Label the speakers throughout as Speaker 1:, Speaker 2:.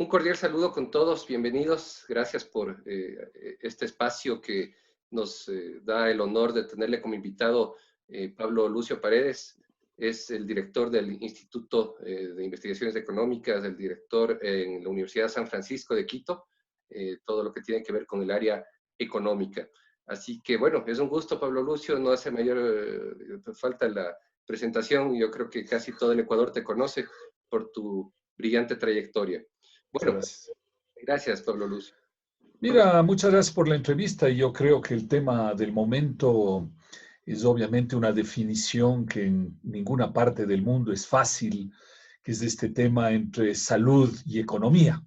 Speaker 1: Un cordial saludo con todos, bienvenidos. Gracias por este espacio que nos da el honor de tenerle como invitado Pablo Lucio Paredes. Es el director del Instituto de Investigaciones Económicas, el director en la Universidad de San Francisco de Quito, todo lo que tiene que ver con el área económica. Así que bueno, es un gusto, Pablo Lucio, no hace mayor falta la presentación. Yo creo que casi todo el Ecuador te conoce por tu brillante trayectoria.
Speaker 2: Muchas
Speaker 1: Bueno,
Speaker 2: gracias.
Speaker 1: gracias, Pablo Lucio.
Speaker 2: Mira, muchas gracias por la entrevista y yo creo que el tema del momento es obviamente una definición que en ninguna parte del mundo es fácil, que es este tema entre salud y economía.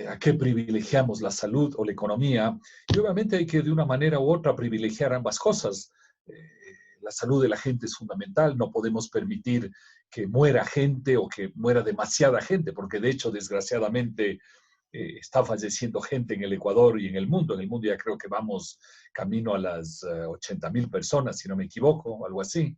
Speaker 2: ¿A qué privilegiamos, la salud o la economía? Y obviamente hay que de una manera u otra privilegiar ambas cosas. Eh, la salud de la gente es fundamental, no podemos permitir que muera gente o que muera demasiada gente, porque de hecho, desgraciadamente, está falleciendo gente en el Ecuador y en el mundo. En el mundo ya creo que vamos camino a las 80.000 personas, si no me equivoco, algo así.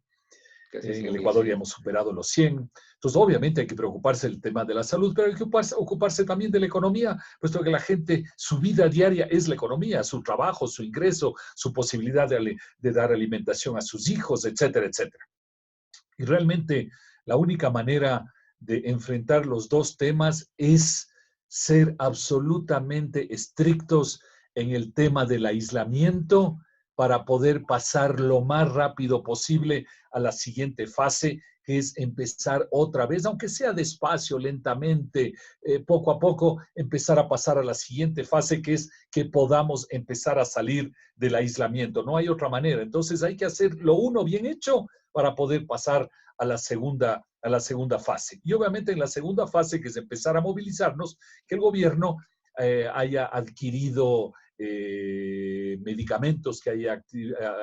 Speaker 1: Casi
Speaker 2: En
Speaker 1: 100
Speaker 2: el
Speaker 1: mil,
Speaker 2: Ecuador
Speaker 1: sí.
Speaker 2: ya hemos superado los 100. Entonces, obviamente hay que preocuparse del tema de la salud, pero hay que ocuparse también de la economía, puesto que la gente, su vida diaria es la economía, su trabajo, su ingreso, su posibilidad de dar alimentación a sus hijos, etcétera, etcétera. Y realmente la única manera de enfrentar los dos temas es ser absolutamente estrictos en el tema del aislamiento para poder pasar lo más rápido posible a la siguiente fase, que es empezar otra vez, aunque sea despacio, lentamente, poco a poco, empezar a pasar a la siguiente fase, que es que podamos empezar a salir del aislamiento. No hay otra manera. Entonces hay que hacer lo uno bien hecho para poder pasar a la segunda fase. Y obviamente en la segunda fase, que es empezar a movilizarnos, que el gobierno haya adquirido medicamentos, que haya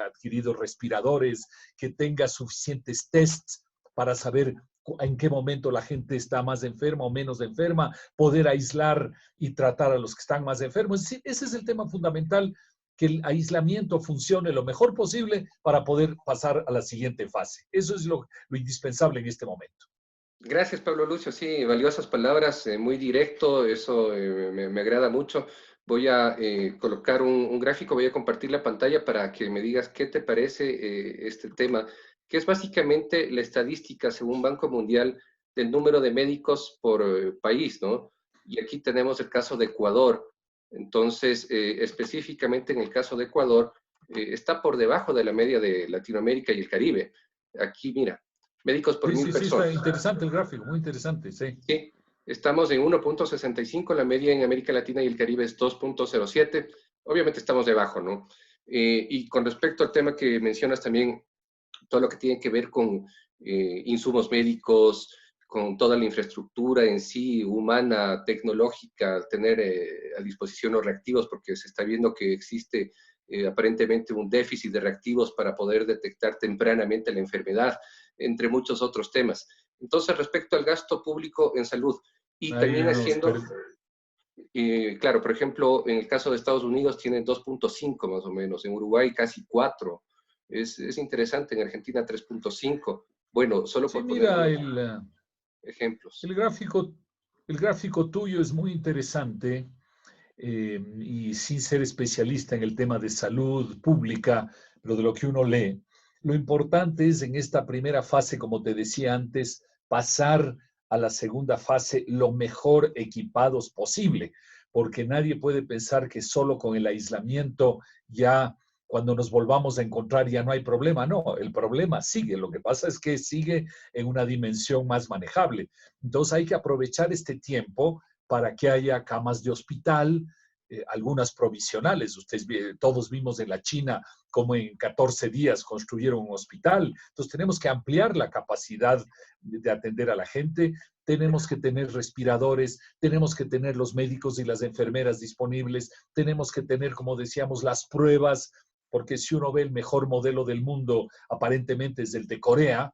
Speaker 2: adquirido respiradores, que tenga suficientes tests para saber en qué momento la gente está más enferma o menos enferma, poder aislar y tratar a los que están más enfermos. Es decir, ese es el tema fundamental, que el aislamiento funcione lo mejor posible para poder pasar a la siguiente fase. Eso es lo indispensable en este momento.
Speaker 1: Gracias, Pablo Lucio. Sí, valiosas palabras, muy directo, eso me agrada mucho. Voy a colocar un gráfico, voy a compartir la pantalla para que me digas qué te parece este tema, que es básicamente la estadística, según Banco Mundial, del número de médicos por país, ¿no? Y aquí tenemos el caso de Ecuador. Entonces, específicamente en el caso de Ecuador, está por debajo de la media de Latinoamérica y el Caribe. Aquí, mira, médicos por
Speaker 2: Sí,
Speaker 1: mil
Speaker 2: sí, sí, está
Speaker 1: personas.
Speaker 2: interesante el gráfico, muy interesante, sí.
Speaker 1: Sí, estamos en 1.65, la media en América Latina y el Caribe es 2.07. Obviamente estamos debajo, ¿no? Y con respecto al tema que mencionas también, todo lo que tiene que ver con insumos médicos, con toda la infraestructura en sí, humana, tecnológica, tener a disposición los reactivos, porque se está viendo que existe aparentemente un déficit de reactivos para poder detectar tempranamente la enfermedad, entre muchos otros temas. Entonces, respecto al gasto público en salud, y
Speaker 2: Ahí
Speaker 1: también
Speaker 2: nos
Speaker 1: haciendo, claro, por ejemplo, en el caso de Estados Unidos tienen 2.5 más o menos, en Uruguay casi 4, es interesante, en Argentina 3.5. Bueno, solo
Speaker 2: Sí,
Speaker 1: por poner
Speaker 2: mira,
Speaker 1: algunos ejemplos.
Speaker 2: el gráfico, el gráfico tuyo es muy interesante, y sin ser especialista en el tema de salud pública, pero de lo que uno lee, lo importante es en esta primera fase, como te decía antes, pasar a la segunda fase lo mejor equipados posible, porque nadie puede pensar que solo con el aislamiento ya cuando nos volvamos a encontrar ya no hay problema. No, el problema sigue. Lo que pasa es que sigue en una dimensión más manejable. Entonces hay que aprovechar este tiempo para que haya camas de hospital, algunas provisionales. Ustedes, todos vimos en la China cómo en 14 días construyeron un hospital. Entonces tenemos que ampliar la capacidad de atender a la gente. Tenemos que tener respiradores, tenemos que tener los médicos y las enfermeras disponibles, tenemos que tener, como decíamos, las pruebas, porque si uno ve el mejor modelo del mundo, aparentemente es el de Corea,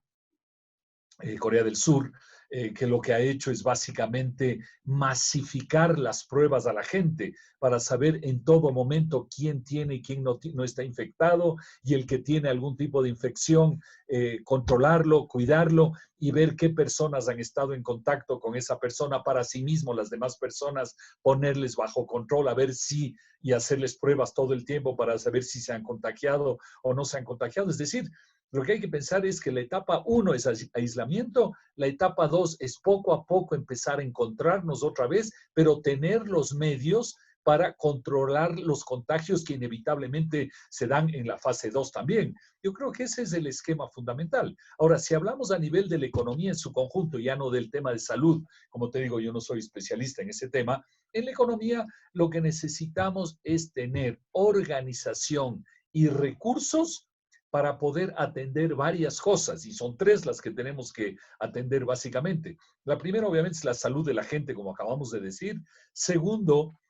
Speaker 2: Corea del Sur, que lo que ha hecho es básicamente masificar las pruebas a la gente para saber en todo momento quién tiene y quién no está infectado, y el que tiene algún tipo de infección, controlarlo, cuidarlo y ver qué personas han estado en contacto con esa persona para sí mismo, las demás personas, ponerles bajo control, a ver si, y hacerles pruebas todo el tiempo para saber si se han contagiado o no se han contagiado. Es decir, lo que hay que pensar es que la etapa 1 es aislamiento, la etapa 2 es poco a poco empezar a encontrarnos otra vez, pero tener los medios para controlar los contagios que inevitablemente se dan en la fase 2 también. Yo creo que ese es el esquema fundamental. Ahora, si hablamos a nivel de la economía en su conjunto, ya no del tema de salud, como te digo, yo no soy especialista en ese tema, en la economía lo que necesitamos es tener organización y recursos para poder atender varias cosas, y son tres las que tenemos que atender básicamente. La primera, obviamente, es la salud de la gente, como acabamos de decir. Segundo,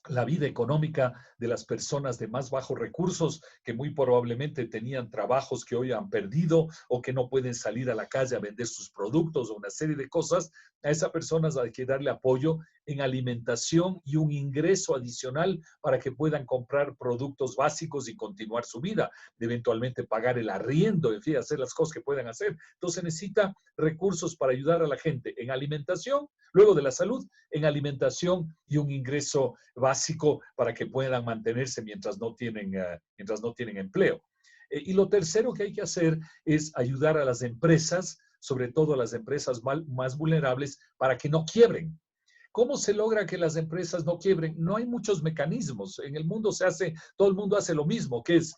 Speaker 2: la vida económica de las personas de más bajos recursos que muy probablemente tenían trabajos que hoy han perdido o que no pueden salir a la calle a vender sus productos o una serie de cosas. A esas personas hay que darle apoyo en alimentación y un ingreso adicional para que puedan comprar productos básicos y continuar su vida, eventualmente pagar el arriendo, en fin, hacer las cosas que puedan hacer. Entonces necesita recursos para ayudar a la gente en alimentación, luego de la salud, en alimentación y un ingreso básico para que puedan mantenerse mientras no tienen empleo. Y lo tercero que hay que hacer es ayudar a las empresas, sobre todo a las empresas más vulnerables, para que no quiebren. ¿Cómo se logra que las empresas no quiebren? No hay muchos mecanismos. En el mundo todo el mundo hace lo mismo, que es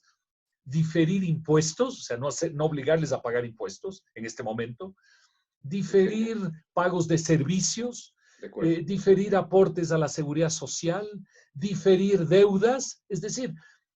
Speaker 2: diferir impuestos, o sea, no obligarles a pagar impuestos en este momento, diferir pagos de servicios, diferir aportes a la seguridad social, diferir deudas, es decir,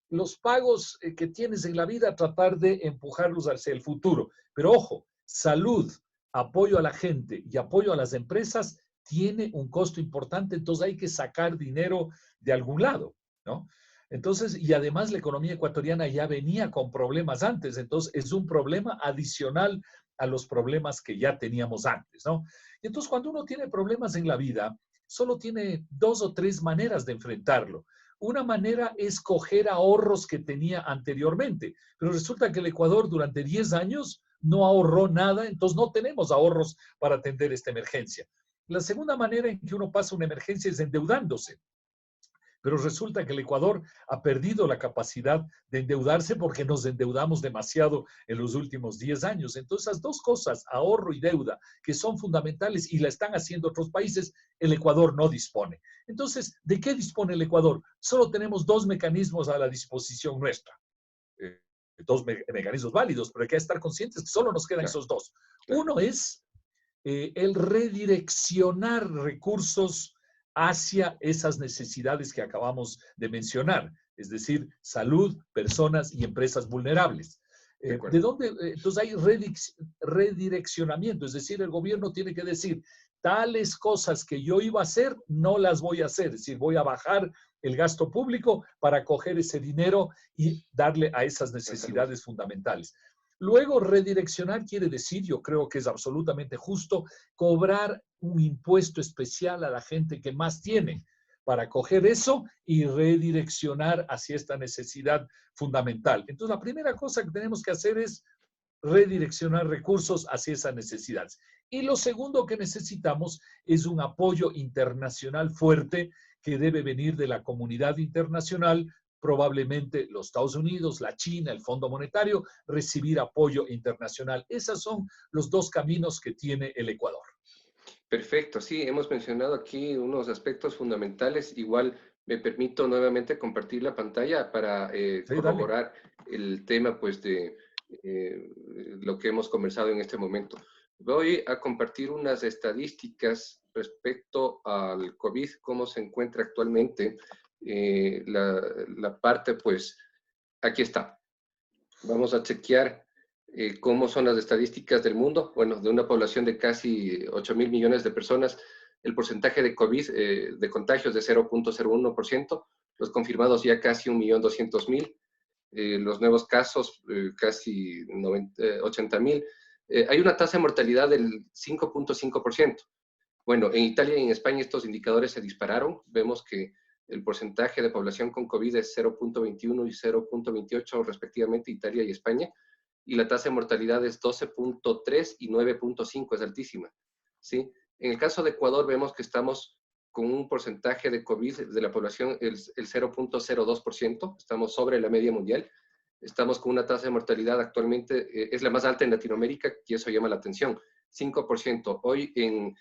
Speaker 2: los pagos que tienes en la vida, tratar de empujarlos hacia el futuro. Pero ojo, salud, apoyo a la gente y apoyo a las empresas tiene un costo importante, entonces hay que sacar dinero de algún lado, ¿no? Entonces, y además la economía ecuatoriana ya venía con problemas antes, entonces es un problema adicional a los problemas que ya teníamos antes, ¿no? Y entonces cuando uno tiene problemas en la vida, solo tiene dos o tres maneras de enfrentarlo. Una manera es coger ahorros que tenía anteriormente, pero resulta que el Ecuador durante 10 años no ahorró nada, entonces no tenemos ahorros para atender esta emergencia. La segunda manera en que uno pasa una emergencia es endeudándose. Pero resulta que el Ecuador ha perdido la capacidad de endeudarse porque nos endeudamos demasiado en los últimos 10 años. Entonces, esas dos cosas, ahorro y deuda, que son fundamentales y la están haciendo otros países, el Ecuador no dispone. Entonces, ¿de qué dispone el Ecuador? Solo tenemos dos mecanismos a la disposición nuestra. Dos mecanismos válidos, pero hay que estar conscientes que solo nos quedan esos dos. Uno es el redireccionar recursos hacia esas necesidades que acabamos de mencionar, es decir, salud, personas y empresas vulnerables. ¿De dónde? Entonces hay redireccionamiento, es decir, el gobierno tiene que decir, tales cosas que yo iba a hacer, no las voy a hacer, es decir, voy a bajar el gasto público para coger ese dinero y darle a esas necesidades fundamentales. Luego, redireccionar quiere decir, yo creo que es absolutamente justo, cobrar un impuesto especial a la gente que más tiene para coger eso y redireccionar hacia esta necesidad fundamental. Entonces, la primera cosa que tenemos que hacer es redireccionar recursos hacia esas necesidades. Y lo segundo que necesitamos es un apoyo internacional fuerte que debe venir de la comunidad internacional, probablemente los Estados Unidos, la China, el Fondo Monetario, recibir apoyo internacional. Esos son los dos caminos que tiene el Ecuador.
Speaker 1: Perfecto, sí, hemos mencionado aquí unos aspectos fundamentales. Igual me permito nuevamente compartir la pantalla para corroborar el tema pues, de lo que hemos conversado en este momento. Voy a compartir unas estadísticas respecto al COVID, cómo se encuentra actualmente. La parte, pues, aquí está. Vamos a chequear cómo son las estadísticas del mundo. Bueno, de una población de casi 8.000 millones de personas, el porcentaje de COVID, de contagios de 0.01%, los confirmados ya casi 1.200.000, los nuevos casos casi 80.000. hay una tasa de mortalidad del 5.5%. Bueno, en Italia y en España estos indicadores se dispararon. Vemos que el porcentaje de población con COVID es 0.21 y 0.28 respectivamente, Italia y España, y la tasa de mortalidad es 12.3 y 9.5, es altísima, ¿sí? En el caso de Ecuador vemos que estamos con un porcentaje de COVID de la población, el 0.02%, estamos sobre la media mundial, estamos con una tasa de mortalidad actualmente, es la más alta en Latinoamérica, y eso llama la atención, 5%. Hoy en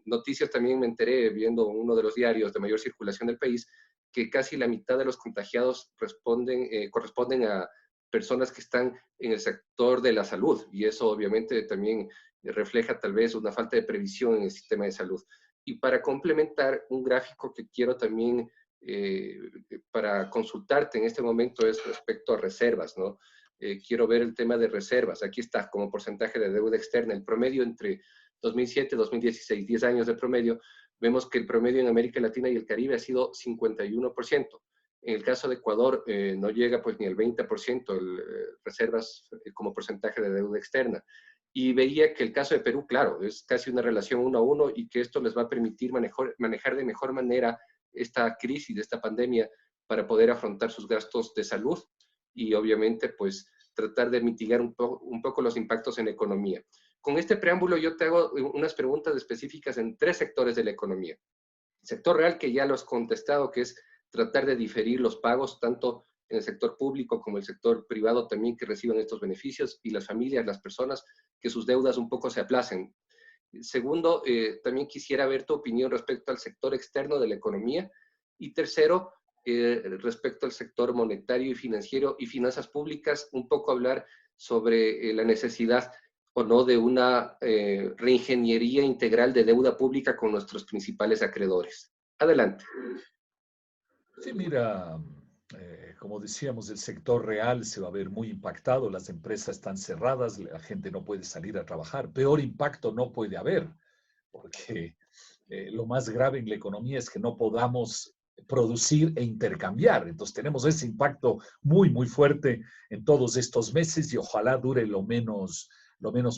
Speaker 1: noticias también me enteré, viendo uno de los diarios de mayor circulación del país, que casi la mitad de los contagiados corresponden a personas que están en el sector de la salud, y eso obviamente también refleja tal vez una falta de previsión en el sistema de salud. Y para complementar, un gráfico que quiero también para consultarte en este momento es respecto a reservas, ¿no? Quiero ver el tema de reservas. Aquí está, como porcentaje de deuda externa, el promedio entre 2007 y 2016, 10 años de promedio, vemos que el promedio en América Latina y el Caribe ha sido 51%. En el caso de Ecuador no llega pues ni el 20% reservas como porcentaje de deuda externa. Y veía que el caso de Perú, claro, es casi una relación 1-1 y que esto les va a permitir manejar de mejor manera esta crisis, esta pandemia, para poder afrontar sus gastos de salud y obviamente pues tratar de mitigar un poco los impactos en la economía. Con este preámbulo yo te hago unas preguntas específicas en 3 sectores de la economía. El sector real, que ya lo has contestado, que es tratar de diferir los pagos, tanto en el sector público como el sector privado también, que reciban estos beneficios, y las familias, las personas, que sus deudas un poco se aplacen. Segundo, también quisiera ver tu opinión respecto al sector externo de la economía. Y tercero, respecto al sector monetario y financiero y finanzas públicas, un poco hablar sobre la necesidad o no de una reingeniería integral de deuda pública con nuestros principales acreedores. Adelante.
Speaker 2: Sí, mira, como decíamos, el sector real se va a ver muy impactado, las empresas están cerradas, la gente no puede salir a trabajar. Peor impacto no puede haber, porque lo más grave en la economía es que no podamos producir e intercambiar. Entonces tenemos ese impacto muy, muy fuerte en todos estos meses y ojalá dure lo menos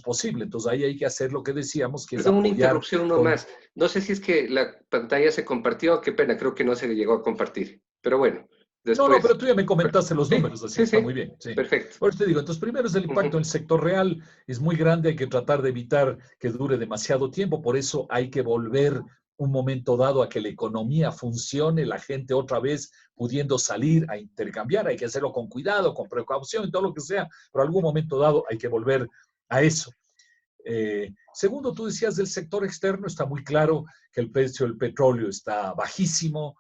Speaker 2: posible. Entonces ahí hay que hacer lo que decíamos, que es
Speaker 1: Perdón, una
Speaker 2: apoyar
Speaker 1: interrupción
Speaker 2: con...
Speaker 1: nomás. No sé si es que la pantalla se compartió, qué pena, creo que no se llegó a compartir. Pero bueno,
Speaker 2: No, no,
Speaker 1: después.
Speaker 2: pero tú ya me comentaste los
Speaker 1: Sí,
Speaker 2: números, así que
Speaker 1: sí,
Speaker 2: está
Speaker 1: sí,
Speaker 2: muy bien. Sí.
Speaker 1: perfecto.
Speaker 2: Por eso te digo, entonces primero es el impacto en
Speaker 1: Ujú.
Speaker 2: el sector real, es muy grande, hay que tratar de evitar que dure demasiado tiempo, por eso hay que volver un momento dado a que la economía funcione, la gente otra vez pudiendo salir a intercambiar, hay que hacerlo con cuidado, con precaución y todo lo que sea, pero algún momento dado hay que volver a eso. Segundo, tú decías del sector externo, está muy claro que el precio del petróleo está bajísimo,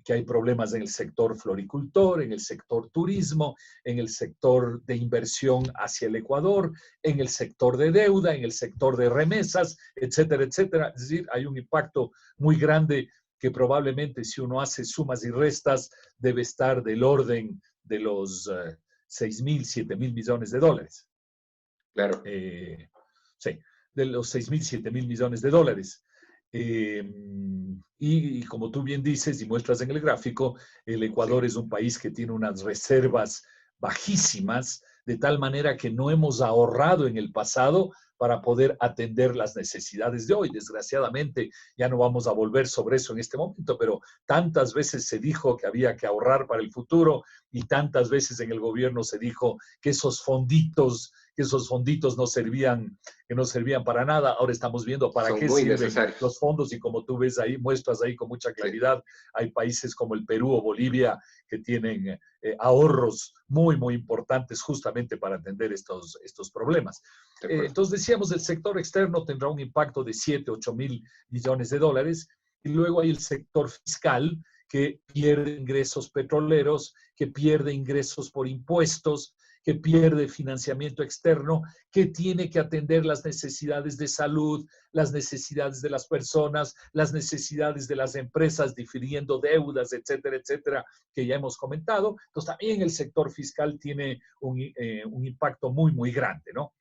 Speaker 2: que hay problemas en el sector floricultor, en el sector turismo, en el sector de inversión hacia el Ecuador, en el sector de deuda, en el sector de remesas, etcétera, etcétera. Es decir, hay un impacto muy grande que probablemente si uno hace sumas y restas debe estar del orden de los 6.000, 7.000 millones de dólares.
Speaker 1: Claro,
Speaker 2: Sí, de los 6.000, 7.000 millones de dólares. Y como tú bien dices y muestras en el gráfico, el Ecuador
Speaker 1: sí.
Speaker 2: es un país que tiene unas reservas bajísimas, de tal manera que no hemos ahorrado en el pasado para poder atender las necesidades de hoy. Desgraciadamente, ya no vamos a volver sobre eso en este momento, pero tantas veces se dijo que había que ahorrar para el futuro y tantas veces en el gobierno se dijo que esos fonditos no servían, que no servían para nada. Ahora estamos viendo para
Speaker 1: Son
Speaker 2: qué
Speaker 1: muy
Speaker 2: sirven
Speaker 1: necesarios.
Speaker 2: los fondos y como tú ves ahí, muestras ahí con mucha
Speaker 1: Sí,
Speaker 2: claridad, hay países como el Perú o Bolivia que tienen ahorros muy, muy importantes justamente para atender estos problemas.
Speaker 1: de acuerdo.
Speaker 2: Entonces decíamos, el sector externo tendrá un impacto de 7, 8 mil millones de dólares y luego hay el sector fiscal que pierde ingresos petroleros, que pierde ingresos por impuestos, que pierde financiamiento externo, que tiene que atender las necesidades de salud, las necesidades de las personas, las necesidades de las empresas, difiriendo deudas, etcétera, etcétera, que ya hemos comentado. Entonces también el sector fiscal tiene un impacto muy, muy grande, ¿no?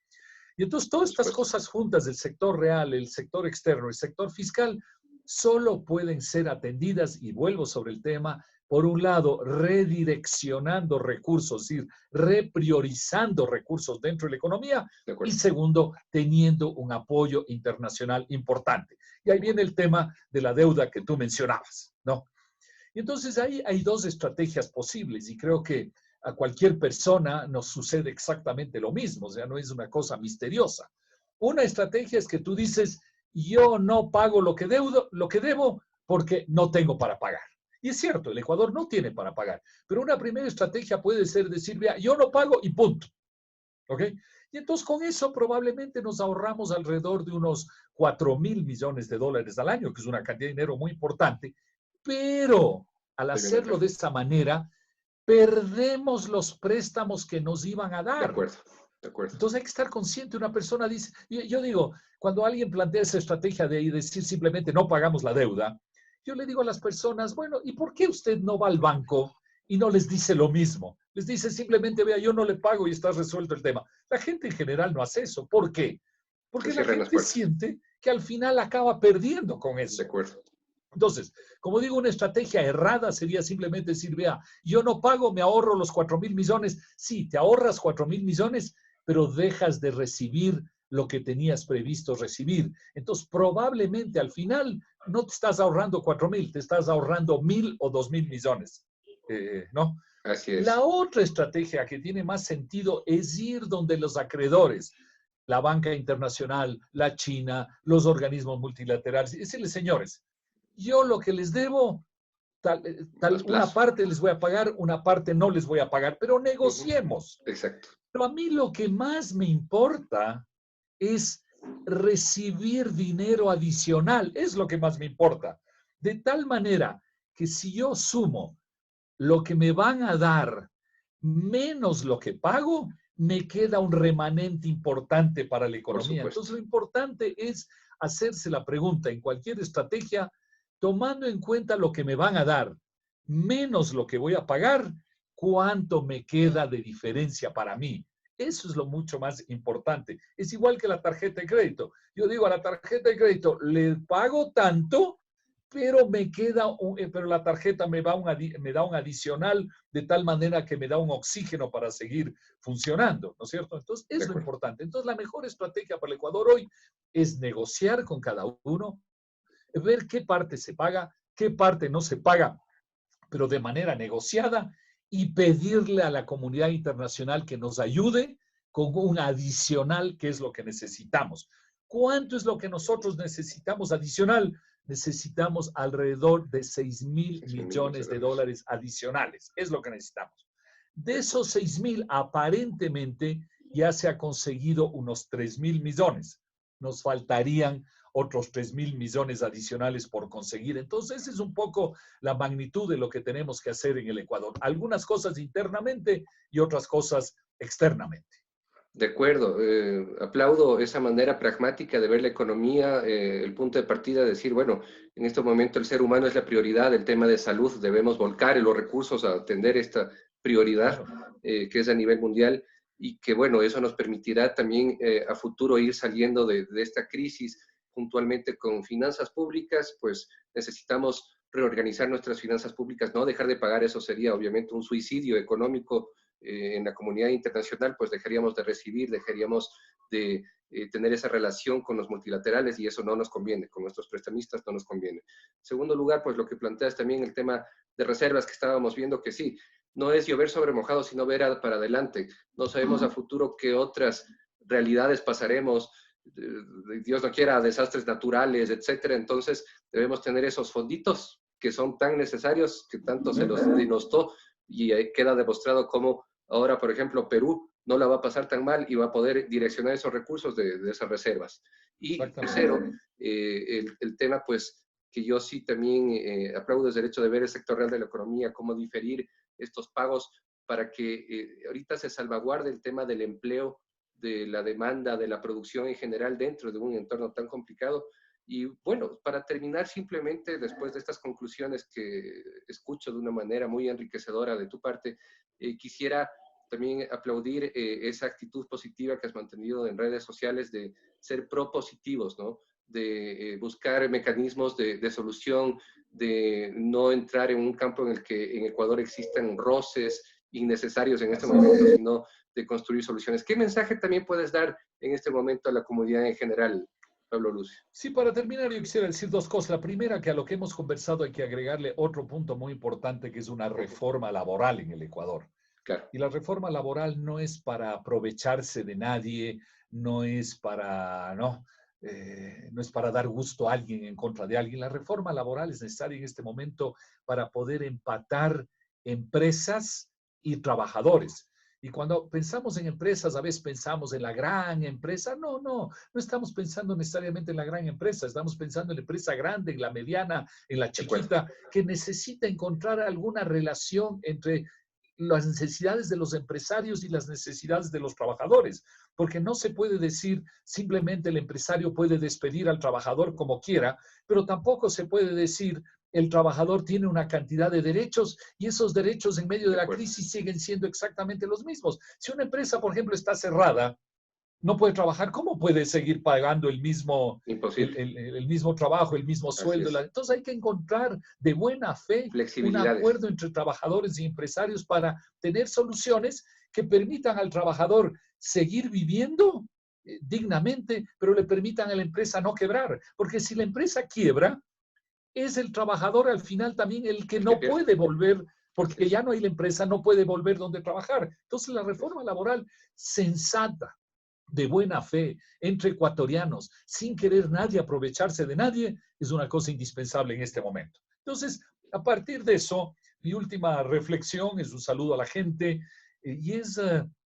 Speaker 2: Y entonces todas
Speaker 1: Por
Speaker 2: estas
Speaker 1: supuesto.
Speaker 2: cosas juntas, el sector real, el sector externo, el sector fiscal, solo pueden ser atendidas, y vuelvo sobre el tema, por un lado, redireccionando recursos, es decir, repriorizando recursos dentro de la economía,
Speaker 1: De
Speaker 2: y
Speaker 1: acuerdo.
Speaker 2: segundo, teniendo un apoyo internacional importante. Y ahí viene el tema de la deuda que tú mencionabas, ¿no? Y entonces ahí hay dos estrategias posibles y creo que a cualquier persona nos sucede exactamente lo mismo, o sea, no es una cosa misteriosa. Una estrategia es que tú dices, yo no pago lo que debo porque no tengo para pagar. Y es cierto, el Ecuador no tiene para pagar, pero una primera estrategia puede ser decir, vea, yo no pago y punto. ¿Ok? Y entonces con eso probablemente nos ahorramos alrededor de unos 4.000 millones de dólares al año, que es una cantidad de dinero muy importante, pero al
Speaker 1: Estoy viendo el
Speaker 2: hacerlo de
Speaker 1: gráfico.
Speaker 2: esta manera, perdemos los préstamos que nos iban a
Speaker 1: De
Speaker 2: dar.
Speaker 1: acuerdo, de acuerdo.
Speaker 2: Entonces hay que estar consciente. Una persona dice, yo digo, cuando alguien plantea esa estrategia de decir simplemente no pagamos la deuda, yo le digo a las personas, bueno, ¿y por qué usted no va al banco y no les dice lo mismo? Les dice simplemente, vea, yo no le pago y está resuelto el tema. La gente en general no hace eso. ¿Por qué?
Speaker 1: Se
Speaker 2: Porque la
Speaker 1: cierran las
Speaker 2: gente
Speaker 1: puertas.
Speaker 2: siente que al final acaba perdiendo con
Speaker 1: De
Speaker 2: eso.
Speaker 1: acuerdo.
Speaker 2: Entonces, como digo, una estrategia errada sería simplemente decir, vea, yo no pago, me ahorro los 4.000 millones. Sí, te ahorras 4.000 millones, pero dejas de recibir lo que tenías previsto recibir. Entonces, probablemente al final no te estás ahorrando 4.000, te estás ahorrando 1.000 o 2.000 millones, ¿no?
Speaker 1: Así
Speaker 2: La
Speaker 1: es.
Speaker 2: otra estrategia que tiene más sentido es ir donde los acreedores, la banca internacional, la China, los organismos multilaterales, y decirles, señores, yo lo que les debo,
Speaker 1: Más
Speaker 2: una
Speaker 1: plazo.
Speaker 2: parte les voy a pagar, una parte no les voy a pagar, pero
Speaker 1: Ujú.
Speaker 2: negociemos.
Speaker 1: Exacto.
Speaker 2: Pero a mí lo que más me importa es recibir dinero adicional, es lo que más me importa. De tal manera que si yo sumo lo que me van a dar menos lo que pago, me queda un remanente importante para la
Speaker 1: Por
Speaker 2: economía.
Speaker 1: supuesto.
Speaker 2: Entonces, lo importante es hacerse la pregunta en cualquier estrategia, tomando en cuenta lo que me van a dar, menos lo que voy a pagar, cuánto me queda de diferencia para mí. Eso es lo mucho más importante. Es igual que la tarjeta de crédito. Yo digo a la tarjeta de crédito, le pago tanto, pero me queda, pero la tarjeta me da un adicional de tal manera que me da un oxígeno para seguir funcionando, ¿no es cierto? Entonces,
Speaker 1: De
Speaker 2: es lo
Speaker 1: acuerdo.
Speaker 2: importante. Entonces, la mejor estrategia para el Ecuador hoy es negociar con cada uno, ver qué parte se paga, qué parte no se paga, pero de manera negociada, y pedirle a la comunidad internacional que nos ayude con un adicional, que es lo que necesitamos. ¿Cuánto es lo que nosotros necesitamos adicional? Necesitamos alrededor de 6.000
Speaker 1: 6 mil millones de
Speaker 2: millones de
Speaker 1: dólares.
Speaker 2: dólares adicionales. Es lo que necesitamos. De
Speaker 1: De acuerdo.
Speaker 2: esos 6.000, aparentemente ya se ha conseguido unos 3.000 millones. Nos faltarían otros 3.000 millones adicionales por conseguir. Entonces, esa es un poco la magnitud de lo que tenemos que hacer en el Ecuador. Algunas cosas internamente y otras cosas externamente.
Speaker 1: De acuerdo, aplaudo esa manera pragmática de ver la economía, el punto de partida de decir, bueno, en este momento el ser humano es la prioridad, el tema de salud, debemos volcar los recursos a atender esta prioridad
Speaker 2: Claro.
Speaker 1: que es a nivel mundial y que, bueno, eso nos permitirá también a futuro ir saliendo de esta crisis puntualmente con finanzas públicas, pues necesitamos reorganizar nuestras finanzas públicas, no dejar de pagar, eso sería obviamente un suicidio económico en la comunidad internacional, pues dejaríamos de recibir, dejaríamos de tener esa relación con los multilaterales y eso no nos conviene, con nuestros prestamistas no nos conviene. En segundo lugar, pues lo que planteas también el tema de reservas que estábamos viendo, que sí, no es llover sobre mojado, sino ver para adelante. No sabemos a futuro qué otras realidades pasaremos, Dios no quiera, desastres naturales, etcétera. Entonces debemos tener esos fonditos que son tan necesarios, que tanto se los denostó y queda demostrado cómo ahora, por ejemplo, Perú no la va a pasar tan mal y va a poder direccionar esos recursos de esas reservas. Y
Speaker 2: Exactamente.
Speaker 1: tercero, el tema, pues, que yo sí también aplaudo es el hecho de ver el sector real de la economía, cómo diferir estos pagos para que ahorita se salvaguarde el tema del empleo, de la demanda, de la producción en general dentro de un entorno tan complicado. Y bueno, para terminar simplemente después de estas conclusiones que escucho de una manera muy enriquecedora de tu parte, quisiera también aplaudir esa actitud positiva que has mantenido en redes sociales de ser propositivos, ¿no? de buscar mecanismos de solución, de no entrar en un campo en el que en Ecuador existan roces innecesarios en este momento, sino de construir soluciones. ¿Qué mensaje también puedes dar en este momento a la comunidad en general, Pablo Lucio?
Speaker 2: Sí, para terminar, yo quisiera decir dos cosas. La primera, que a lo que hemos conversado hay que agregarle otro punto muy importante, que es una reforma laboral en el Ecuador.
Speaker 1: Claro.
Speaker 2: Y la reforma laboral no es para aprovecharse de nadie, no es para, no es para dar gusto a alguien en contra de alguien. La reforma laboral es necesaria en este momento para poder empatar empresas y trabajadores. Y cuando pensamos en empresas, a veces pensamos en la gran empresa. No estamos pensando necesariamente en la gran empresa, estamos pensando en la empresa grande, en la mediana, en la
Speaker 1: De acuerdo.
Speaker 2: chiquita, que necesita encontrar alguna relación entre las necesidades de los empresarios y las necesidades de los trabajadores, porque no se puede decir simplemente el empresario puede despedir al trabajador como quiera, pero tampoco se puede decir el trabajador tiene una cantidad de derechos y esos derechos en medio de la crisis siguen siendo exactamente los mismos. Si una empresa, por ejemplo, está cerrada, no puede trabajar, ¿cómo puede seguir pagando el mismo,
Speaker 1: Imposible.
Speaker 2: el mismo trabajo, el mismo sueldo? Entonces hay que encontrar de buena fe un
Speaker 1: Flexibilidades.
Speaker 2: acuerdo entre trabajadores y empresarios para tener soluciones que permitan al trabajador seguir viviendo dignamente, pero le permitan a la empresa no quebrar. Porque si la empresa quiebra, es el trabajador al final también el que no puede volver, porque ya no hay la empresa, no puede volver donde trabajar. Entonces la reforma laboral sensata, de buena fe, entre ecuatorianos, sin querer nadie aprovecharse de nadie, es una cosa indispensable en este momento. Entonces, a partir de eso, mi última reflexión es un saludo a la gente y es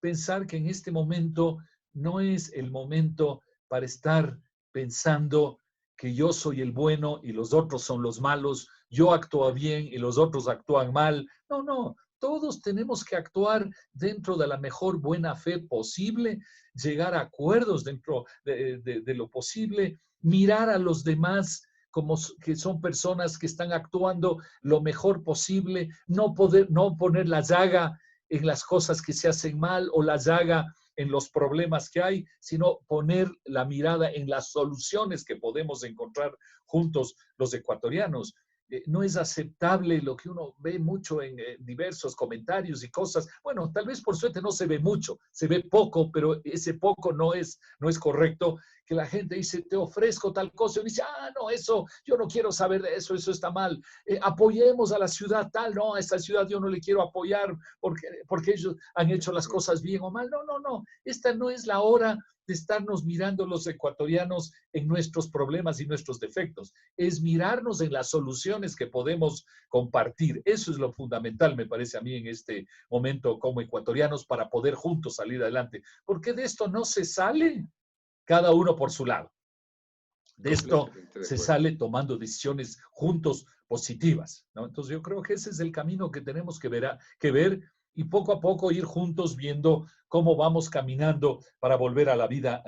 Speaker 2: pensar que en este momento no es el momento para estar pensando que yo soy el bueno y los otros son los malos, yo actúo bien y los otros actúan mal. No, todos tenemos que actuar dentro de la mejor buena fe posible, llegar a acuerdos dentro de lo posible, mirar a los demás como que son personas que están actuando lo mejor posible, no poner la llaga en las cosas que se hacen mal o la llaga en los problemas que hay, sino poner la mirada en las soluciones que podemos encontrar juntos los ecuatorianos. No es aceptable lo que uno ve mucho en diversos comentarios y cosas. Bueno, tal vez por suerte no se ve mucho, se ve poco, pero ese poco no es correcto. Que la gente dice, te ofrezco tal cosa, y uno dice, no, eso, yo no quiero saber de eso, eso está mal. Apoyemos a la ciudad tal, no, a esta ciudad yo no le quiero apoyar porque ellos han hecho las cosas bien o mal. No, esta no es la hora de estarnos mirando los ecuatorianos en nuestros problemas y nuestros defectos, es mirarnos en las soluciones que podemos compartir. Eso es lo fundamental, me parece a mí, en este momento como ecuatorianos para poder juntos salir adelante, porque de esto no se sale cada uno por su lado. De esto se sale tomando decisiones juntos positivas, ¿no? Entonces yo creo que ese es el camino que tenemos que ver y poco a poco ir juntos viendo cómo vamos caminando para volver a la vida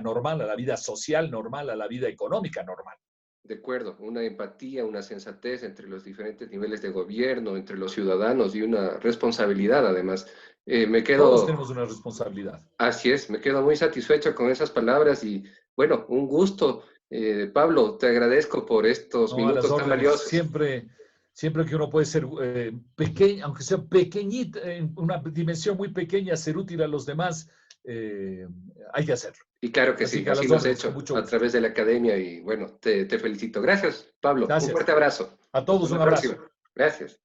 Speaker 2: normal, a la vida social normal, a la vida económica normal.
Speaker 1: De acuerdo, una empatía, una sensatez entre los diferentes niveles de gobierno, entre los ciudadanos y una responsabilidad además.
Speaker 2: Todos tenemos una responsabilidad.
Speaker 1: Así es, me quedo muy satisfecho con esas palabras y bueno, un gusto. Pablo, te agradezco por estos minutos tan valiosos.
Speaker 2: Siempre que uno puede ser pequeño, aunque sea pequeñito, en una dimensión muy pequeña, ser útil a los demás, hay que hacerlo.
Speaker 1: Y claro que sí, así lo has hecho a través de la academia y bueno, te felicito. Gracias, Pablo.
Speaker 2: Gracias.
Speaker 1: Un fuerte abrazo.
Speaker 2: A todos un abrazo.
Speaker 1: Gracias.